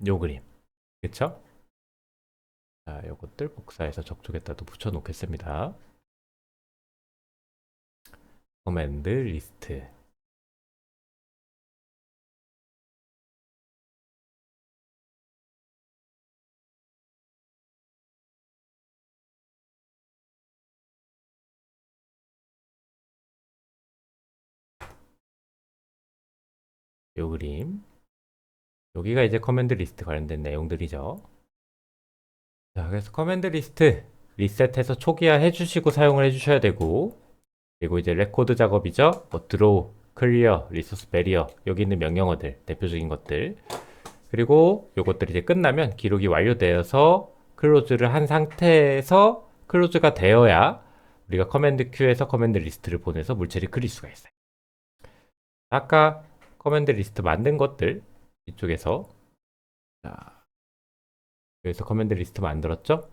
요 그림. 그쵸? 자, 요것들 복사해서 저쪽에다 또 붙여 놓겠습니다. 커맨드 리스트. 요 그림. 여기가 이제 커맨드 리스트 관련된 내용들이죠. 자, 그래서 커맨드 리스트 리셋해서 초기화 해주시고 사용을 해주셔야 되고, 그리고 이제 레코드 작업이죠. 뭐 드로우, 클리어, 리소스 베리어, 여기 있는 명령어들, 대표적인 것들. 그리고 요것들이 이제 끝나면 기록이 완료되어서 클로즈를 한 상태에서 클로즈가 되어야 우리가 커맨드 큐에서 커맨드 리스트를 보내서 물체를 그릴 수가 있어요. 아까 커맨드 리스트 만든 것들 이쪽에서, 자, 여기서 커맨드 리스트 만들었죠?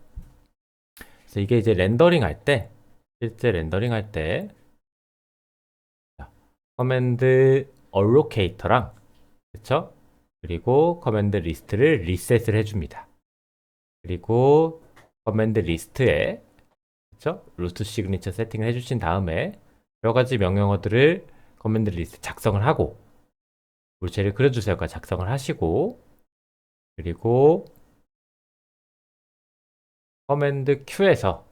그래서 이게 이제 렌더링 할 때, 실제 렌더링 할 때, 커맨드 allocator랑, 그쵸? 그리고 커맨드 리스트를 리셋을 해줍니다. 그리고 커맨드 리스트에, 그쵸? 루트 시그니처 세팅을 해주신 다음에 여러 가지 명령어들을 커맨드 리스트 작성을 하고, 물체를 그려주세요가 작성을 하시고, 그리고 커맨드 Q에서,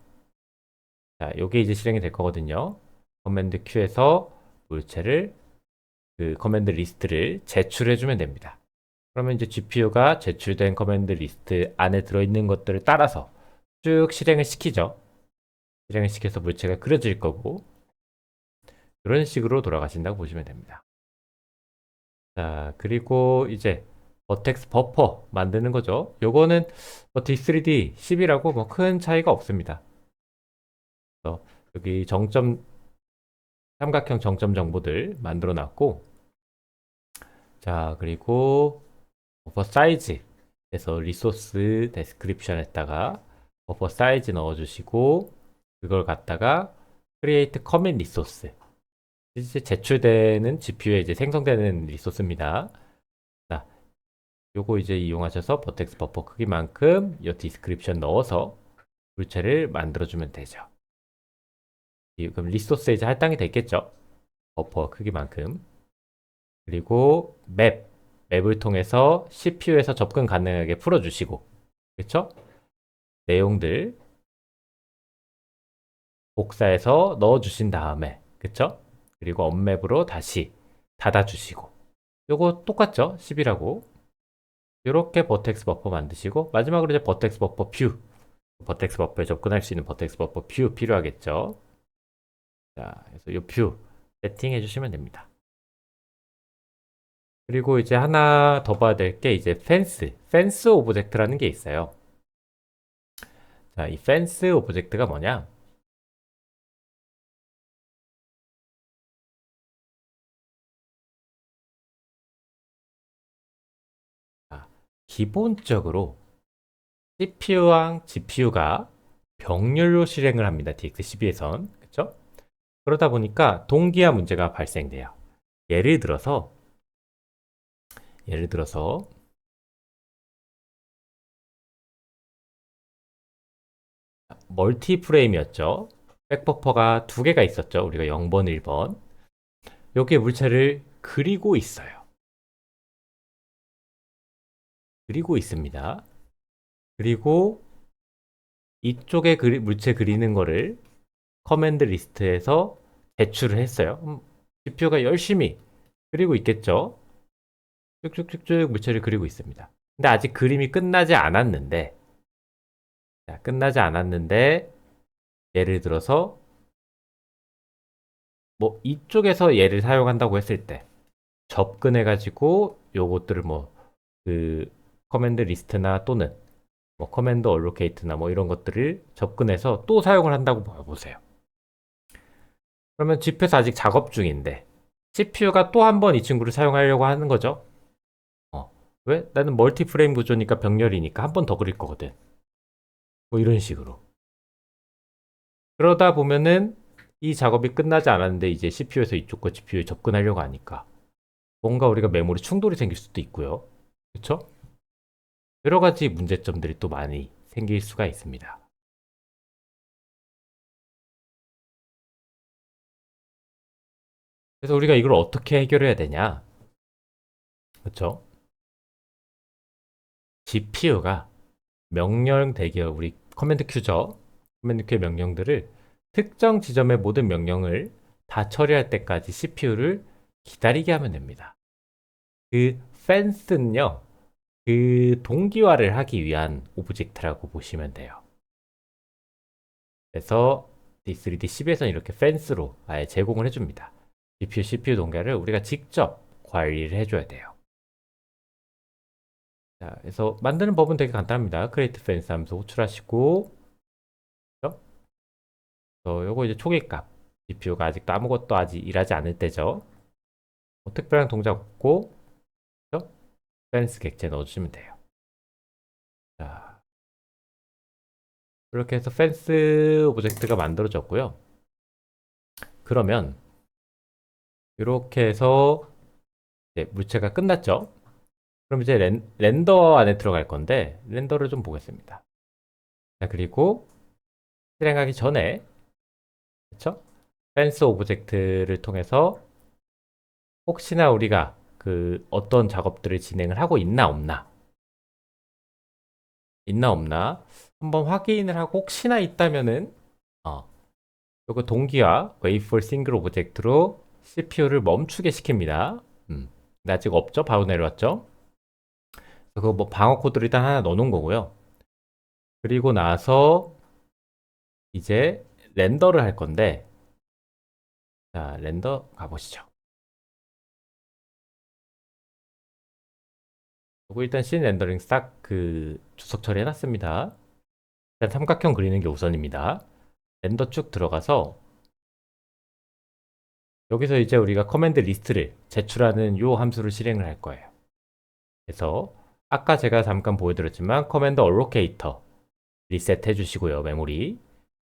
자, 요게 이제 실행이 될 거거든요. 커맨드 Q에서 물체를, 그 커맨드 리스트를 제출해주면 됩니다. 그러면 이제 GPU가 제출된 커맨드 리스트 안에 들어있는 것들을 따라서 쭉 실행을 시키죠. 실행을 시켜서 물체가 그려질 거고, 이런 식으로 돌아가신다고 보시면 됩니다. 자, 그리고 이제 버텍스 버퍼 만드는 거죠. 요거는 뭐 D3D 10이라고 뭐 큰 차이가 없습니다. 그래서 여기 정점, 삼각형 정점 정보들 만들어 놨고, 자, 그리고 버퍼 사이즈에서 리소스 데스크립션에다가 버퍼 사이즈 넣어주시고, 그걸 갖다가 create commit resource, 이제 제출되는 GPU에 이제 생성되는 리소스입니다. 자, 요거 이제 이용하셔서 버텍스 버퍼 크기만큼 이 디스크립션 넣어서 물체를 만들어주면 되죠. 그럼 리소스에 이제 할당이 됐겠죠. 버퍼 크기만큼. 그리고 맵을 통해서 CPU에서 접근 가능하게 풀어주시고, 그렇죠? 내용들 복사해서 넣어주신 다음에, 그렇죠? 그리고 언맵으로 다시 닫아주시고, 요거 똑같죠? 10이라고. 이렇게 버텍스 버퍼 만드시고 마지막으로 이제 버텍스 버퍼 뷰. 버텍스 버퍼에 접근할 수 있는 버텍스 버퍼 뷰 필요하겠죠. 자, 그래서 이 뷰 세팅해 주시면 됩니다. 그리고 이제 하나 더 봐야 될 게 이제 펜스 오브젝트라는 게 있어요. 자, 이 펜스 오브젝트가 뭐냐? 자, 기본적으로 CPU랑 GPU가 병렬로 실행을 합니다. DX12에선. 그렇죠? 그러다 보니까 동기화 문제가 발생돼요. 예를 들어서 예를 들어서 멀티 프레임이었죠. 백버퍼가 두 개가 있었죠. 우리가 0번, 1번. 여기에 물체를 그리고 있어요. 그리고 있습니다. 그리고 이쪽에 물체 그리는 거를 커맨드 리스트에서 제출을 했어요. GPU가 열심히 그리고 있겠죠. 쭉쭉쭉쭉 물체를 그리고 있습니다. 근데 아직 그림이 끝나지 않았는데, 자, 끝나지 않았는데, 예를 들어서, 뭐, 이쪽에서 얘를 사용한다고 했을 때, 접근해가지고, 요것들을 뭐, 그, 커맨드 리스트나 또는, 뭐, 커맨드 얼로케이트나 뭐, 이런 것들을 접근해서 또 사용을 한다고 봐보세요. 그러면 집에서 아직 작업 중인데, CPU가 또 한 번 이 친구를 사용하려고 하는 거죠. 왜? 나는 멀티 프레임 구조니까 병렬이니까 한 번 더 그릴 거거든. 뭐 이런 식으로. 그러다 보면은 이 작업이 끝나지 않았는데 이제 CPU에서 이쪽과 GPU에 접근하려고 하니까 뭔가 우리가 메모리 충돌이 생길 수도 있고요. 그렇죠? 여러 가지 문제점들이 또 많이 생길 수가 있습니다. 그래서 우리가 이걸 어떻게 해결해야 되냐? 그렇죠? GPU가 명령 대기업 우리 커맨드 큐죠. 커맨드 큐의 명령들을 특정 지점의 모든 명령을 다 처리할 때까지 CPU를 기다리게 하면 됩니다. 그 fence는요, 그 동기화를 하기 위한 오브젝트라고 보시면 돼요. 그래서 D3D12에서는 이렇게 fence로 아예 제공을 해줍니다. GPU, CPU 동기화를 우리가 직접 관리를 해줘야 돼요. 자, 그래서 만드는 법은 되게 간단합니다. create fence 하면서 호출하시고, 그죠? 요거 이제 초기값. GPU가 아직도 아무것도 아직 일하지 않을 때죠. 뭐 특별한 동작 없고, 그죠? fence 객체 넣어주시면 돼요. 자, 이렇게 해서 fence 오브젝트가 만들어졌고요. 그러면 이렇게 해서 이제 물체가 끝났죠. 그럼 이제 렌더 안에 들어갈 건데 렌더를 좀 보겠습니다. 자, 그리고 실행하기 전에 그렇죠? 펜스 오브젝트를 통해서 혹시나 우리가 그 어떤 작업들을 진행을 하고 있나 없나 한번 확인을 하고 혹시나 있다면은 요거 동기화 wait for single 오브젝트로 CPU를 멈추게 시킵니다. 근데 아직 없죠? 바로 내려왔죠? 그거 뭐 방어 코드를 일단 하나 넣어놓은 거고요. 그리고 나서 이제 렌더를 할 건데, 자, 렌더 가보시죠. 그리고 일단 씬 렌더링 싹 그 주석 처리해놨습니다. 일단 삼각형 그리는 게 우선입니다. 렌더 쭉 들어가서 여기서 이제 우리가 커맨드 리스트를 제출하는 요 함수를 실행을 할 거예요. 그래서 아까 제가 잠깐 보여드렸지만 커맨드 얼로케이터 리셋 해주시고요. 메모리.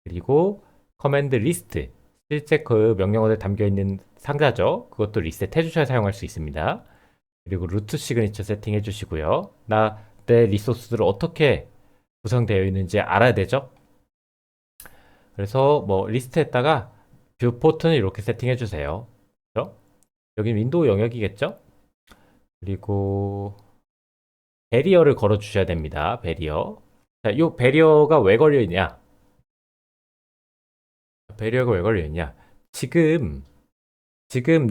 그리고 커맨드 리스트 실제 그 명령어에 담겨있는 상자죠. 그것도 리셋 해주셔야 사용할 수 있습니다. 그리고 루트 시그니처 세팅 해주시고요. 내 리소스들을 어떻게 구성되어 있는지 알아야 되죠. 그래서 뭐 리스트에다가 뷰 포트는 이렇게 세팅해 주세요. 그렇죠? 여기 윈도우 영역이겠죠? 그리고 베리어를 걸어 주셔야 됩니다. 베리어. 자, 이 베리어가 왜 걸려 있냐? 베리어가 왜 걸려 있냐? 지금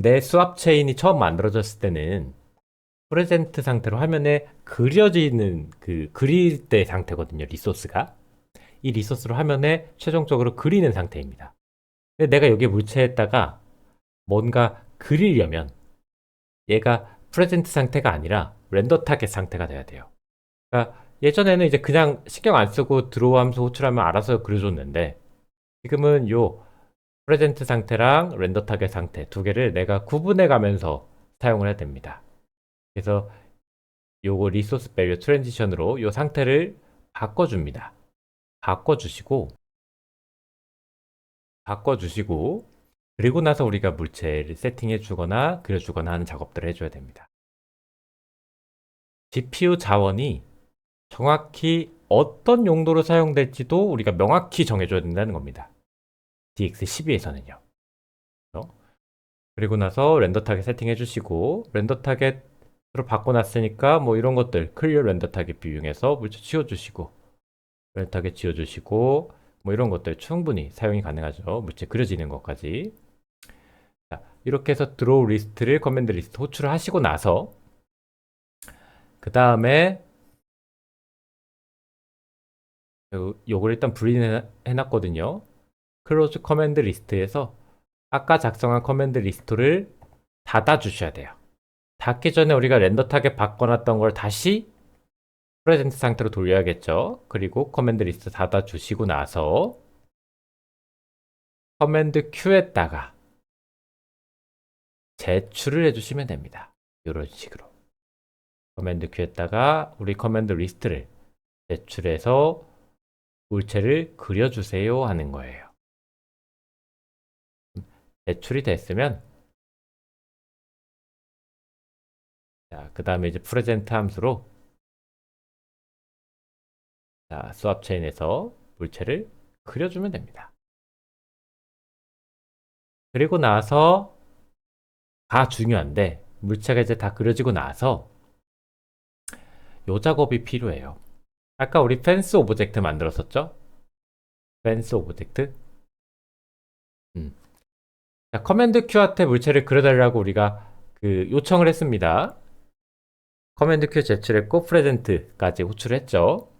내 수압 체인이 처음 만들어졌을 때는 프레젠트 상태로 화면에 그려지는 그 그릴 때 상태거든요. 리소스가. 이 리소스로 화면에 최종적으로 그리는 상태입니다. 근데 내가 여기에 물체에다가 뭔가 그리려면 얘가 프레젠트 상태가 아니라 렌더 타겟 상태가 돼야 돼요. 그러니까 예전에는 이제 그냥 신경 안 쓰고 드로우 함수 호출하면 알아서 그려줬는데 지금은 요 프레젠트 상태랑 렌더 타겟 상태 두 개를 내가 구분해 가면서 사용을 해야 됩니다. 그래서 요거 리소스 밸류 트랜지션으로 요 상태를 바꿔줍니다. 바꿔주시고 그리고 나서 우리가 물체를 세팅해 주거나 그려 주거나 하는 작업들을 해줘야 됩니다. GPU 자원이 정확히 어떤 용도로 사용될지도 우리가 명확히 정해줘야 된다는 겁니다. DX12에서는요. 그리고 나서 렌더 타겟 세팅해 주시고 렌더 타겟으로 바꿔놨으니까 뭐 이런 것들 클리어 렌더 타겟 비용해서 물체 지워주시고 렌더 타겟 지워주시고 뭐 이런 것들 충분히 사용이 가능하죠. 물체 그려지는 것까지. 자, 이렇게 해서 드로우 리스트를 커맨드 리스트 호출을 하시고 나서 그 다음에 요걸 일단 분리해 놨거든요. 클로즈 커맨드 리스트에서 아까 작성한 커맨드 리스트를 닫아 주셔야 돼요. 닫기 전에 우리가 렌더 타겟 바꿔놨던 걸 다시 프레젠트 상태로 돌려야겠죠. 그리고 커맨드 리스트 닫아 주시고 나서 커맨드 Q에다가 제출을 해주시면 됩니다. 이런 식으로 커맨드 Q에다가 우리 커맨드 리스트를 제출해서 물체를 그려주세요 하는 거예요. 제출이 됐으면 그 다음에 이제 프레젠트 함수로 수압 체인에서 물체를 그려주면 됩니다. 그리고 나서 다 중요한데 물체가 이제 다 그려지고 나서 요 작업이 필요해요. 아까 우리 펜스 오브젝트 만들었었죠? 펜스 오브젝트. 자, 커맨드 Q한테 물체를 그려달라고 우리가 그 요청을 했습니다. 커맨드 Q 제출했고 프레젠트까지 호출했죠.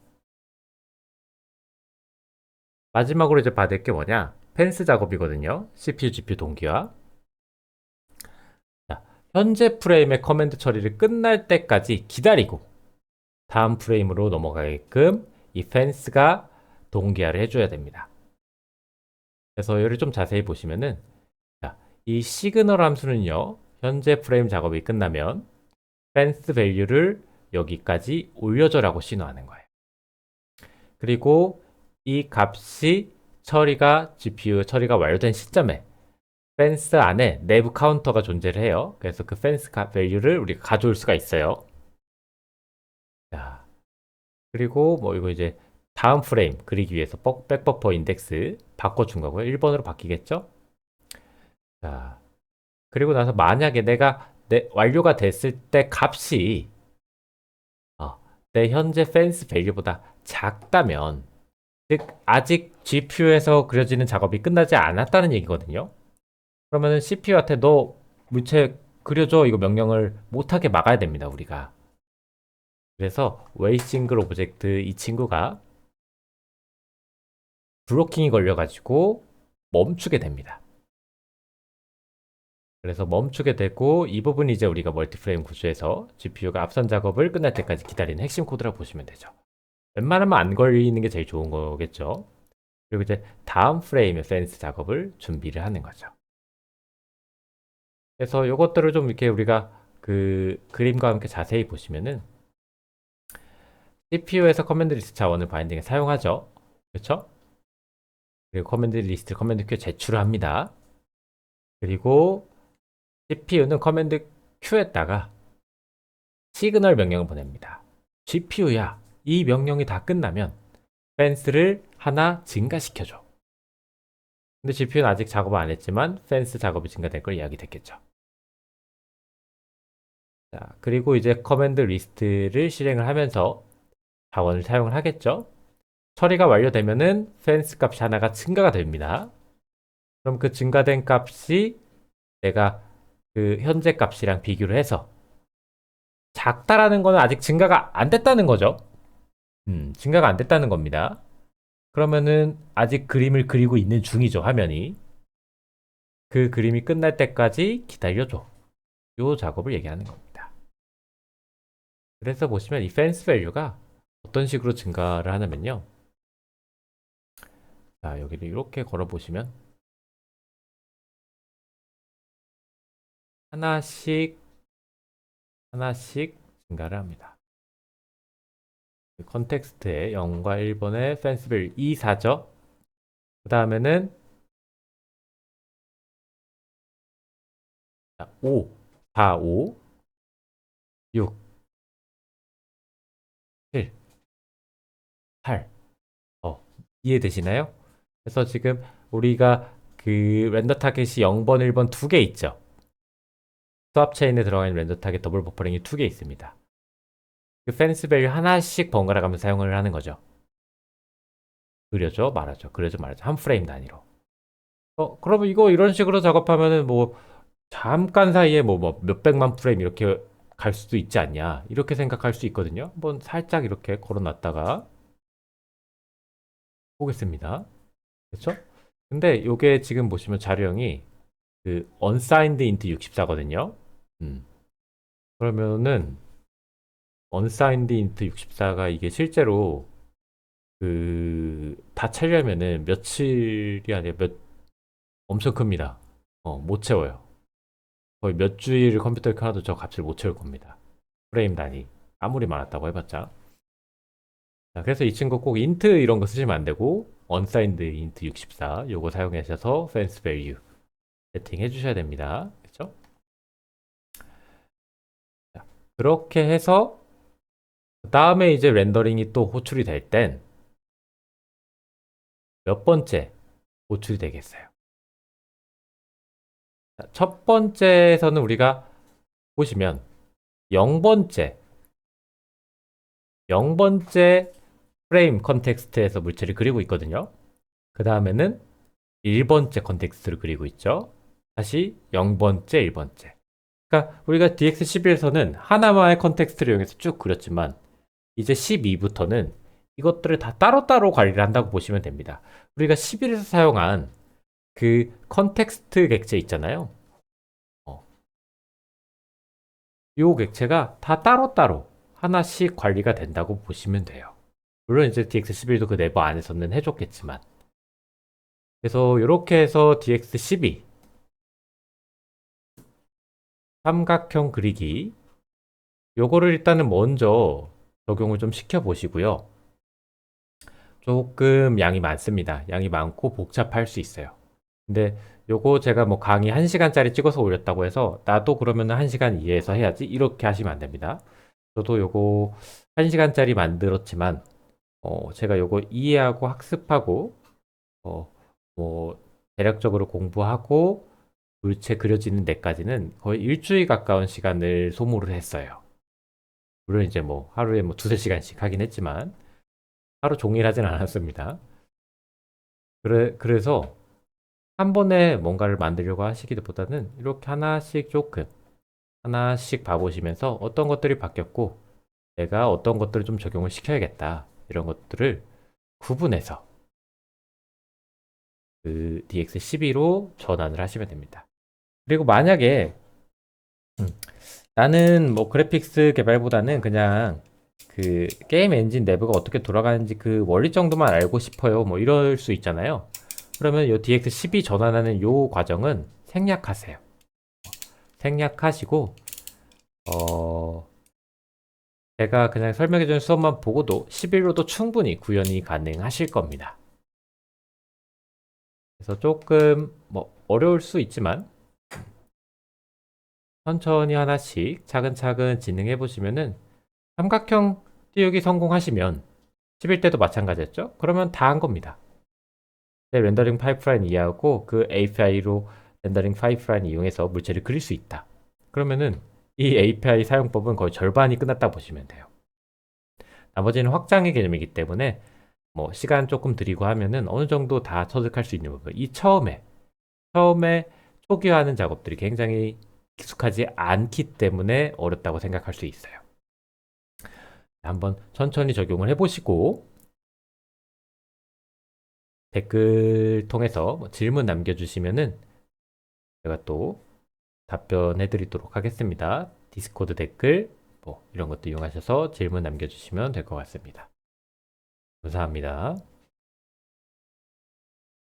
마지막으로 이제 받을 게 뭐냐? 펜스 작업이거든요. CPU, GPU 동기화. 자, 현재 프레임의 커맨드 처리를 끝날 때까지 기다리고 다음 프레임으로 넘어가게끔 이 펜스가 동기화를 해줘야 됩니다. 그래서 여기를 좀 자세히 보시면은 이 시그널 함수는요. 현재 프레임 작업이 끝나면 펜스 밸류를 여기까지 올려줘라고 신호하는 거예요. 그리고 이 값이 GPU 처리가 완료된 시점에 펜스 안에 내부 카운터가 존재를 해요. 그래서 그 펜스 밸류를 우리가 가져올 수가 있어요. 자, 그리고 뭐 이거 이제 다음 프레임 그리기 위해서 백버퍼 인덱스 바꿔준 거고요. 1번으로 바뀌겠죠? 자, 그리고 나서 만약에 내가 완료가 됐을 때 값이 내 현재 펜스 밸류보다 작다면 즉 아직 GPU에서 그려지는 작업이 끝나지 않았다는 얘기거든요. 그러면은 CPU한테 너 물체 그려줘 이거 명령을 못하게 막아야 됩니다. 우리가. 그래서 웨이싱글 오브젝트 이 친구가 브로킹이 걸려가지고 멈추게 됩니다. 그래서 멈추게 되고 이 부분이 이제 우리가 멀티프레임 구조에서 GPU가 앞선 작업을 끝날 때까지 기다리는 핵심 코드라고 보시면 되죠. 웬만하면 안 걸리는 게 제일 좋은 거겠죠. 그리고 이제 다음 프레임의 펜스 작업을 준비를 하는 거죠. 그래서 이것들을 좀 이렇게 우리가 그 그림과 함께 자세히 보시면은 CPU에서 커맨드 리스트 자원을 바인딩에 사용하죠. 그렇죠? 그리고 커맨드 리스트, 커맨드 Q 제출을 합니다. 그리고 CPU는 커맨드 Q에다가 시그널 명령을 보냅니다. GPU야, 이 명령이 다 끝나면 펜스를 하나 증가시켜줘. 근데 GPU는 아직 작업을 안 했지만 펜스 작업이 증가될 걸 이야기됐겠죠. 자, 그리고 이제 커맨드 리스트를 실행을 하면서 자원을 사용을 하겠죠. 처리가 완료되면은 펜스 값이 하나가 증가가 됩니다. 그럼 그 증가된 값이 내가 그 현재 값이랑 비교를 해서 작다라는 거는 아직 증가가 안 됐다는 거죠. 증가가 안 됐다는 겁니다. 그러면은 아직 그림을 그리고 있는 중이죠, 화면이. 그 그림이 끝날 때까지 기다려줘. 요 작업을 얘기하는 겁니다. 그래서 보시면 이 fence value가 어떤 식으로 증가를 하냐면요. 자, 여기를 이렇게 걸어보시면 하나씩 하나씩 증가를 합니다. 컨텍스트에 0과 1번의 fence value 2, 4죠. 그 다음에는 5, 4, 5, 6, 7, 8. 이해되시나요? 그래서 지금 우리가 그 렌더 타겟이 0번, 1번 두 개 있죠. 수압 체인에 들어가 있는 렌더 타겟 더블 버퍼링이 두 개 있습니다. 그 펜스 밸류 하나씩 번갈아 가면서 사용을 하는 거죠. 그려줘, 말하죠. 그려줘, 말하죠. 한 프레임 단위로. 그러면 이거 이런 식으로 작업하면은 뭐 잠깐 사이에 뭐 몇백만 프레임 이렇게 갈 수도 있지 않냐. 이렇게 생각할 수 있거든요. 한번 살짝 이렇게 걸어놨다가 보겠습니다. 그렇죠? 근데 요게 지금 보시면 자료형이 그 unsigned int 64거든요. 그러면은 unsigned int 64가 이게 실제로 그 다 채려면은 며칠이 아니라 엄청 큽니다. 못 채워요. 거의 몇 주일을 컴퓨터에 켜놔도 저 값을 못 채울 겁니다. 프레임 단위 아무리 많았다고 해봤자. 자, 그래서 이 친구 꼭 int 이런 거 쓰시면 안 되고 unsigned int 64 요거 사용하셔서 fence value 세팅해 주셔야 됩니다. 그렇죠? 자, 그렇게 해서 그 다음에 이제 렌더링이 또 호출이 될 땐 몇 번째 호출이 되겠어요. 자, 첫 번째에서는 우리가 보시면 0번째 프레임 컨텍스트에서 물체를 그리고 있거든요. 그 다음에는 1번째 컨텍스트를 그리고 있죠. 다시 0번째, 1번째. 그러니까 우리가 DX11에서는 하나만의 컨텍스트를 이용해서 쭉 그렸지만 이제 12부터는 이것들을 다 따로따로 관리를 한다고 보시면 됩니다. 우리가 11에서 사용한 그 컨텍스트 객체 있잖아요. 요 객체가 다 따로따로 하나씩 관리가 된다고 보시면 돼요. 물론 이제 DX11도 그 네버 안에서는 해줬겠지만. 그래서 이렇게 해서 DX12 삼각형 그리기 요거를 일단은 먼저 적용을 좀 시켜 보시고요. 조금 양이 많습니다. 양이 많고 복잡할 수 있어요. 근데 요거 제가 뭐 강의 1시간짜리 찍어서 올렸다고 해서 나도 그러면 1시간 이해해서 해야지 이렇게 하시면 안 됩니다. 저도 요거 1시간짜리 만들었지만 제가 요거 이해하고 학습하고 뭐 대략적으로 공부하고 물체 그려지는 데까지는 거의 일주일 가까운 시간을 소모를 했어요. 물론 이제 뭐 하루에 뭐 두세 시간씩 하긴 했지만 하루 종일 하진 않았습니다. 그래서 한 번에 뭔가를 만들려고 하시기보다는 이렇게 하나씩 조금 하나씩 봐보시면서 어떤 것들이 바뀌었고 내가 어떤 것들을 좀 적용을 시켜야겠다 이런 것들을 구분해서 그 DX12로 전환을 하시면 됩니다. 그리고 만약에 나는 뭐 그래픽스 개발보다는 그냥 그 게임 엔진 내부가 어떻게 돌아가는지 그 원리 정도만 알고 싶어요. 뭐 이럴 수 있잖아요. 그러면 요 DX12 전환하는 요 과정은 생략하세요. 생략하시고 제가 그냥 설명해준 수업만 보고도 11로도 충분히 구현이 가능하실 겁니다. 그래서 조금 뭐 어려울 수 있지만 천천히 하나씩 차근차근 진행해 보시면은 삼각형 띄우기 성공하시면 11대도 마찬가지였죠? 그러면 다 한 겁니다. 렌더링 파이프라인 이해하고 그 API로 렌더링 파이프라인 이용해서 물체를 그릴 수 있다. 그러면은 이 API 사용법은 거의 절반이 끝났다 보시면 돼요. 나머지는 확장의 개념이기 때문에 뭐 시간 조금 들이고 하면은 어느 정도 다 터득할 수 있는 부분. 이 처음에 초기화하는 작업들이 굉장히 익숙하지 않기 때문에 어렵다고 생각할 수 있어요. 한번 천천히 적용을 해보시고 댓글 통해서 뭐 질문 남겨주시면은 제가 또 답변해 드리도록 하겠습니다. 디스코드 댓글 뭐 이런 것도 이용하셔서 질문 남겨주시면 될 것 같습니다. 감사합니다.